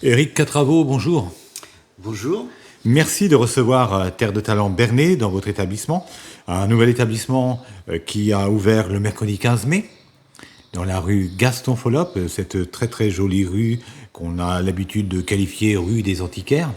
Éric Catravo, bonjour. Bonjour. Merci de recevoir Terre de Talent Bernay dans votre établissement. Un nouvel établissement qui a ouvert le mercredi 15 mai dans la rue Gaston Follop, cette très très jolie rue qu'on a l'habitude de qualifier rue des Antiquaires.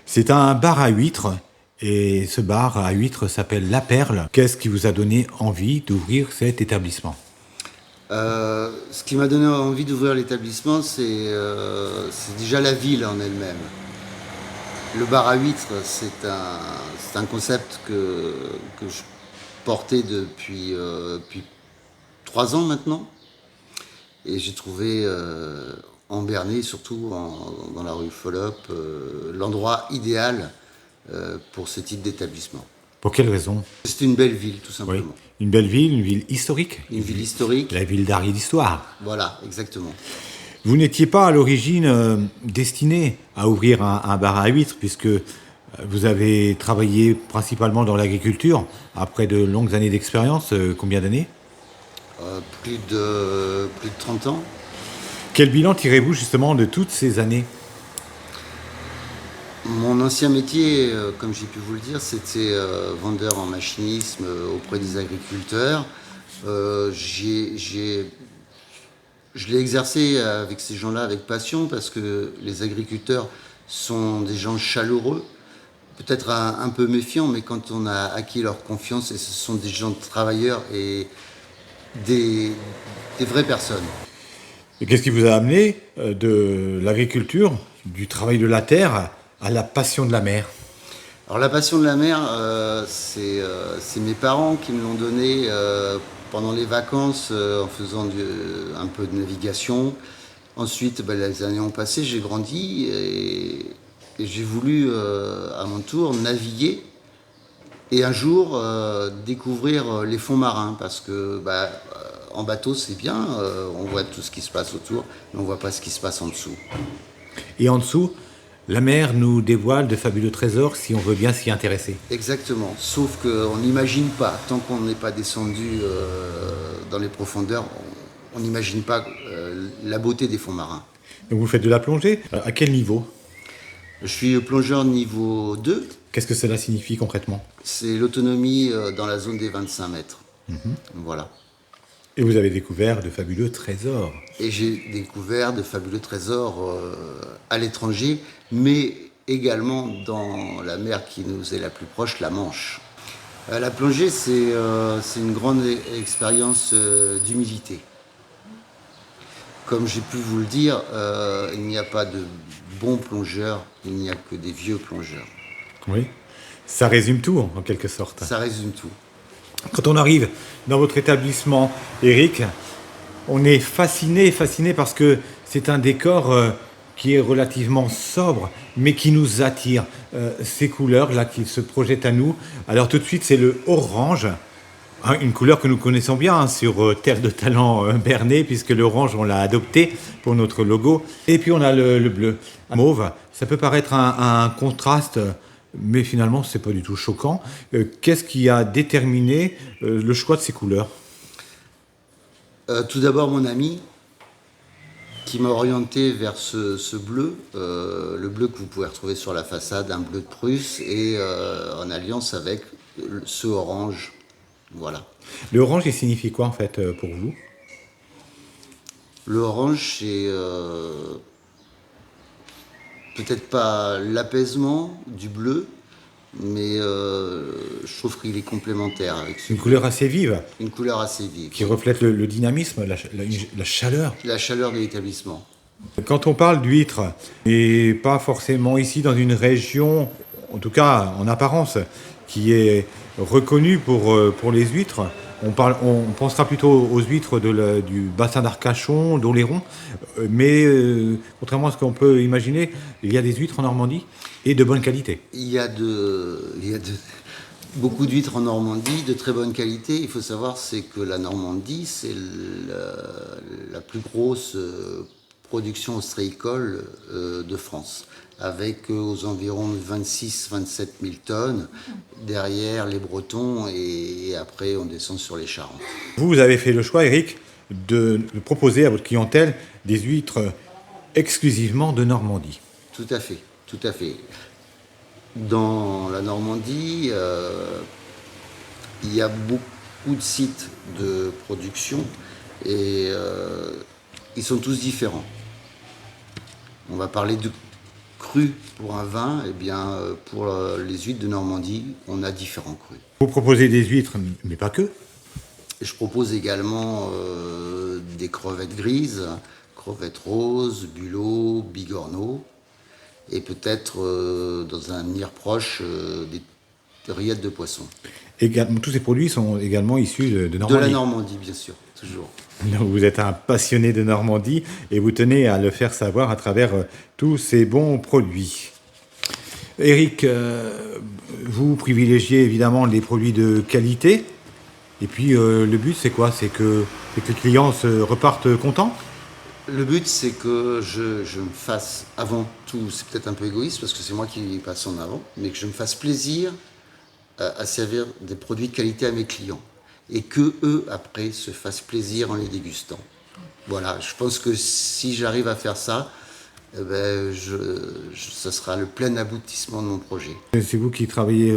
C'est un bar à huîtres et ce bar à huîtres s'appelle La Perle. Qu'est-ce qui vous a donné envie d'ouvrir cet établissement ? Ce qui m'a donné envie d'ouvrir l'établissement, c'est déjà la ville en elle-même. Le bar à huîtres, c'est un concept que je portais depuis 3 ans maintenant. Et j'ai trouvé en Bernay, surtout dans la rue Follop, l'endroit idéal pour ce type d'établissement. Pour quelle raison ? C'est une belle ville, tout Oui, simplement. une ville historique. Une ville historique. La ville d'art et d'histoire. Voilà, exactement. Vous n'étiez pas à l'origine destiné à ouvrir un bar à huîtres puisque vous avez travaillé principalement dans l'agriculture après de longues années d'expérience. Combien d'années ? Plus de 30 ans. Quel bilan tirez-vous justement de toutes ces années ? Mon ancien métier, comme j'ai pu vous le dire, c'était vendeur en machinisme auprès des agriculteurs. Je l'ai exercé avec ces gens-là avec passion parce que les agriculteurs sont des gens chaleureux, peut-être un peu méfiants, mais quand on a acquis leur confiance, et ce sont des gens travailleurs et des vraies personnes. Et qu'est-ce qui vous a amené de l'agriculture, du travail de la terre, à la passion de la mer ? Alors la passion de la mer, c'est mes parents qui me l'ont donné pendant les vacances en faisant un peu de navigation. Ensuite, les années ont passé, j'ai grandi et j'ai voulu à mon tour naviguer et un jour découvrir les fonds marins parce que en bateau c'est bien, on voit tout ce qui se passe autour, mais on ne voit pas ce qui se passe en dessous. Et en dessous, la mer nous dévoile de fabuleux trésors si on veut bien s'y intéresser. Exactement, sauf qu'on n'imagine pas, tant qu'on n'est pas descendu dans les profondeurs, on n'imagine pas la beauté des fonds marins. Donc vous faites de la plongée. À quel niveau ? Je suis plongeur niveau 2, Qu'est-ce que cela signifie concrètement ? c'est l'autonomie dans la zone des 25 mètres. Voilà. Et vous avez découvert de fabuleux trésors. Et j'ai découvert de fabuleux trésors à l'étranger, mais également dans la mer qui nous est la plus proche, la Manche. La plongée, c'est une grande expérience d'humilité. Comme j'ai pu vous le dire, il n'y a pas de bons plongeurs, il n'y a que des vieux plongeurs. Oui. Ça résume tout, en quelque sorte. Ça résume tout. Quand on arrive dans votre établissement, Éric, on est fasciné parce que c'est un décor qui est relativement sobre, mais qui nous attire. Ces couleurs-là qui se projettent à nous. Alors tout de suite, c'est le orange, hein, une couleur que nous connaissons bien hein, sur Terre de Talent Bernay, puisque l'orange, on l'a adopté pour notre logo. Et puis on a le bleu, mauve. Ça peut paraître un contraste, mais finalement, c'est pas du tout choquant. Qu'est-ce qui a déterminé le choix de ces couleurs ? Tout d'abord, mon ami qui m'a orienté vers ce bleu, le bleu que vous pouvez retrouver sur la façade, un bleu de Prusse, et en alliance avec ce orange. Voilà. Le orange, il signifie quoi en fait pour vous ? Le orange, c'est peut-être pas l'apaisement du bleu, mais je trouve qu'il est complémentaire avec ce Une couleur assez vive, une couleur assez vive. qui reflète le dynamisme, la chaleur. La chaleur de l'établissement. Quand on parle d'huîtres, et pas forcément ici dans une région, en tout cas en apparence, qui est reconnue pour les huîtres, on pensera plutôt aux huîtres du bassin d'Arcachon, d'Oléron, mais contrairement à ce qu'on peut imaginer, il y a des huîtres en Normandie et de bonne qualité. Il y a beaucoup d'huîtres en Normandie, de très bonne qualité. Il faut savoir c'est que la Normandie, c'est la plus grosse production ostréicole de France, avec aux environs de 26-27 000 tonnes. Derrière les Bretons et après on descend sur les Charentes. Vous avez fait le choix, Éric, de proposer à votre clientèle des huîtres exclusivement de Normandie. Tout à fait, tout à fait. Dans la Normandie, il y a beaucoup de sites de production et ils sont tous différents. On va parler de cru pour un vin, et bien pour les huîtres de Normandie, on a différents crus. Vous proposez des huîtres, mais pas que. Je propose également des crevettes grises, crevettes roses, bulots, bigorneaux, et peut-être dans un avenir proche des rillettes de poisson. Tous ces produits sont également issus de Normandie. De la Normandie, bien sûr, toujours. Donc, vous êtes un passionné de Normandie et vous tenez à le faire savoir à travers tous ces bons produits. Éric, vous privilégiez évidemment les produits de qualité. Et puis le but, c'est quoi? C'est que les clients repartent contents? Le but, c'est que je me fasse, avant tout, c'est peut-être un peu égoïste parce que c'est moi qui passe en avant, mais que je me fasse plaisir à servir des produits de qualité à mes clients. Et que eux, après, se fassent plaisir en les dégustant. Voilà, je pense que si j'arrive à faire ça, eh ben, ça sera le plein aboutissement de mon projet. C'est vous qui travaillez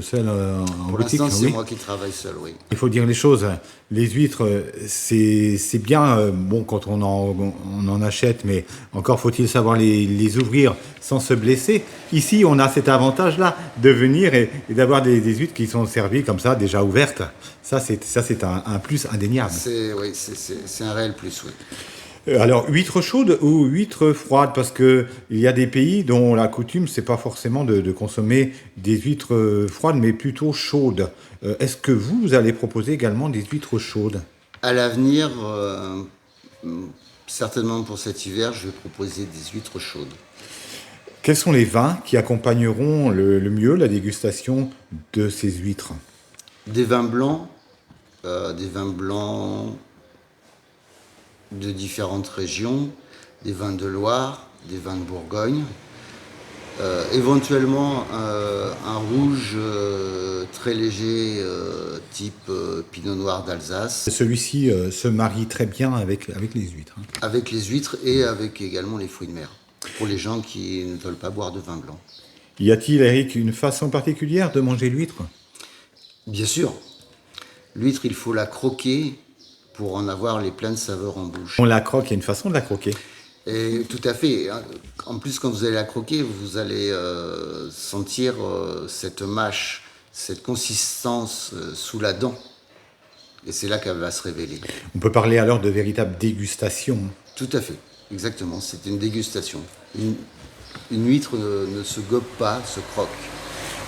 seul en Pour boutique? l'instant, c'est Oui. moi qui travaille seul, oui. Il faut dire les choses. Les huîtres, c'est bien bon quand on en achète, mais encore faut-il savoir les ouvrir sans se blesser. Ici, on a cet avantage-là de venir et d'avoir des huîtres qui sont servies comme ça, déjà ouvertes. Ça, c'est un plus indéniable. Oui, c'est un réel plus, oui. Alors, huîtres chaudes ou huîtres froides? Parce qu'il y a des pays dont la coutume, c'est pas forcément de consommer des huîtres froides, mais plutôt chaudes. Est-ce que vous allez proposer également des huîtres chaudes? À l'avenir, certainement pour cet hiver, je vais proposer des huîtres chaudes. Quels sont les vins qui accompagneront le mieux la dégustation de ces huîtres? Des vins blancs de différentes régions, des vins de Loire, des vins de Bourgogne, éventuellement un rouge très léger type Pinot Noir d'Alsace. Celui-ci se marie très bien avec les huîtres. Avec les huîtres et avec également les fruits de mer, pour les gens qui ne veulent pas boire de vin blanc. Y a-t-il, Eric, une façon particulière de manger l'huître? Bien sûr, l'huître, il faut la croquer pour en avoir les pleines saveurs en bouche. On la croque, il y a une façon de la croquer. Et tout à fait. En plus, quand vous allez la croquer, vous allez sentir cette mâche, cette consistance sous la dent. Et c'est là qu'elle va se révéler. On peut parler alors de véritable dégustation. Tout à fait, exactement. C'est une dégustation. Une huître ne se gobe pas, se croque.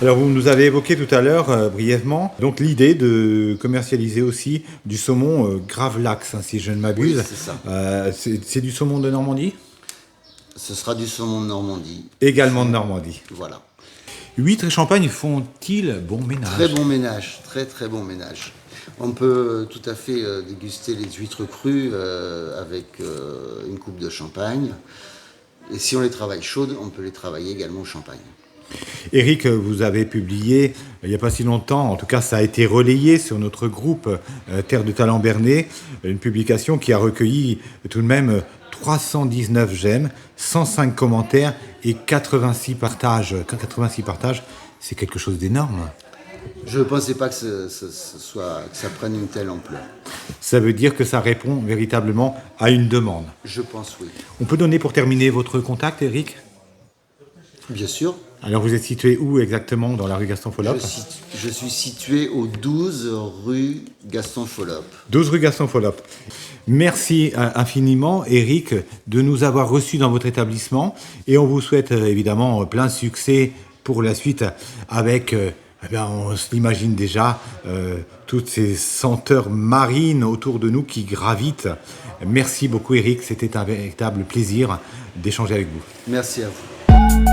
Alors vous nous avez évoqué tout à l'heure brièvement donc l'idée de commercialiser aussi du saumon Gravlax, si je ne m'abuse. Oui, c'est ça. C'est du saumon de Normandie? Ce sera du saumon de Normandie. Également de Normandie. Voilà. Huîtres et champagne font-ils bon ménage? Très bon ménage, très très bon ménage. On peut tout à fait déguster les huîtres crues avec une coupe de champagne. Et si on les travaille chaudes, on peut les travailler également au champagne. Éric, vous avez publié il n'y a pas si longtemps, en tout cas ça a été relayé sur notre groupe Terre de Talent Bernay, une publication qui a recueilli tout de même 319 j'aime, 105 commentaires et 86 partages. 86 partages, c'est quelque chose d'énorme. Je ne pensais pas que ça prenne une telle ampleur. Ça veut dire que ça répond véritablement à une demande. Je pense, oui. On peut donner pour terminer votre contact, Éric? Bien sûr. Alors vous êtes situé où exactement dans la rue Gaston Follop? Je suis situé au 12 rue Gaston Follop. 12 rue Gaston Follop. Merci infiniment, Éric, de nous avoir reçus dans votre établissement et on vous souhaite évidemment plein succès pour la suite avec, on se l'imagine déjà, toutes ces senteurs marines autour de nous qui gravitent. Merci beaucoup, Éric, c'était un véritable plaisir d'échanger avec vous. Merci à vous.